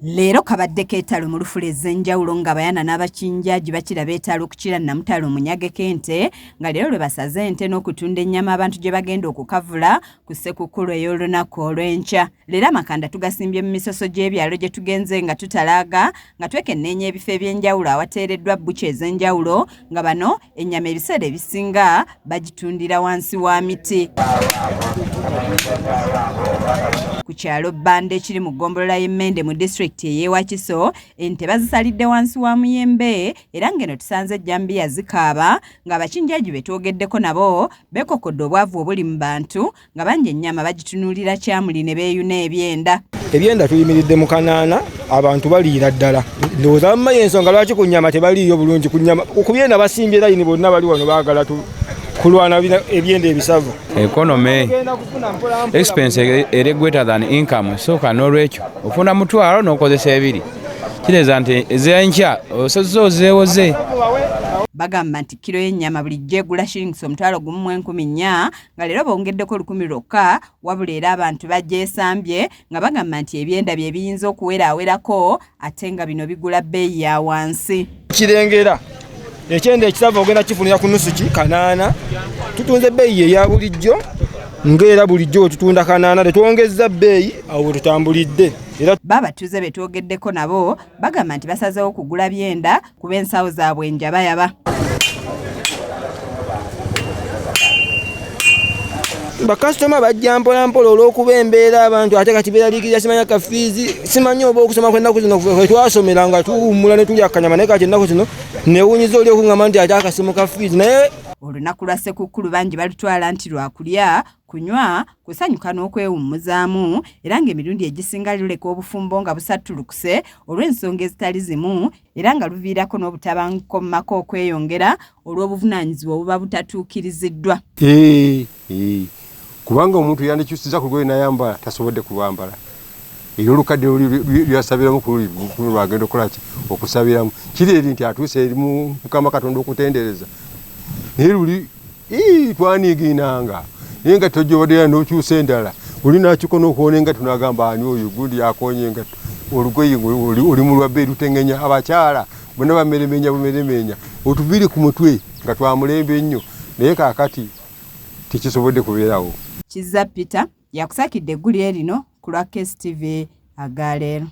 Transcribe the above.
Leero kabadde keetalo mu lufulezza enjawulo nga bayana n'abakinjaaji bakira beetalo okukira Namutalo munyageko ente nga leero lwe basaze ente n'okutunda ennyama abantu gye bagenda okukavula ku ssekukkulu ey'olunaku olw'enkya. Leero amakanda tugasimbye mu misoso gy'ebyalo gye tugenze nga tutalaaga nga twekenneenya ebifo eby'enjawulo awateereddwa bbuca ez'enjawulo nga bano ennyama ebiseera ebisinga bagitundira wansi wa miti. Ku kyalo Bbanda ekiri mu ggombolola y'Emmende mu disitulikiti ey'Ewakiso ente bazisalidde wansi wa muyembe era ng'eno tusanze ejjambiya zikaaba ng'abakinjaaji be twogeddeko nabo beekokodde obwavu obuli mu bantu nga bangi ennyama bagitunuulira kyamuli ne beeyuna ebyenda. Ebyenda tuyimiridde mu kanaana abantu baliira ddala. Ndowooza bammaye ensonga lwaki ku nnyama tebaliiyo bulungi ku nnyama. Ku byenda basimbye layini bonna bali wano baagala kulwana ebyenda ebisavu. Economy expense ere greater than income soka n'olwekyo ofuna mutwalo n'okozesa ebiri kireza nti ezenkya ozozeewoze. Bagamba nti kilo y'ennyama bulijjo egula shillings omutwalo gumu mu 14,000 nga leero bongeddeko 1,000 lwokka wabula era abantu bagyesambye nga bagamba nti ebyenda bye biyinza okuweraawerako ate nga bino bigula bbeeyi ya wansi. Kirengera ekyenda ekisavu ogenda kifunira ku nusu kanaana tutunze bbeeyi eya bulijjo ng'era bulijjo tutunda kanaana tetwongezza bbeeyi awo tutambulidde. Babatuuze be twogeddeko nabo bagamba nti basazeewo okugula byenda kuba ensawo zaabwe enjabayaba. Bakasitoma bajja mpola mpola olw'okuba embeera abantu ate kati beeraliikirira simanya kafiizi simanyi oba okusoma kw'ennaku zino kwe twasomera nga tuwummula ne tulya akanyama naye kati ennaku zino neewuunyiza oli okuŋŋamba nti ate akasimu kafiizi naye. Olunaku lwa ssekukkulu bangi balutwala nti lwakulya kunywa kusanyuka n'okwewummuzaamu era ng'emirundi egisinga luleka obufumbo nga busattulukuse olw'ensonga ezitali zimu era nga luviirako n'obutabanguko mu maka okweyongera olw'obuvunaanyizibwa obuba butatuukiriziddwa. Kubanga omuntu yandikyusiza ku lwe nayambala tasobodde kulwambala. Era olukadde lyasabiramu ku lwagenda okolaki okusabiramu kiri eri nti atuuse eri mu Mukama Katonda okutendereza. Naye luli twaniiginanga naye nga tojjobaddeera n'okyusa endala oli nakiko n'okuwona nga tunagamba ani oyo gundi yakonye nga olugoye oli mu lwabbe luteŋŋenya abakyala bonna bameremenya bumeremenya otuviri ku mutwe nga twamulembe ennyo naye kaakati tekisobodde kubeerawo. Kizza Peter yakusakidde eggulire lino ku lwa KSTV agaleero.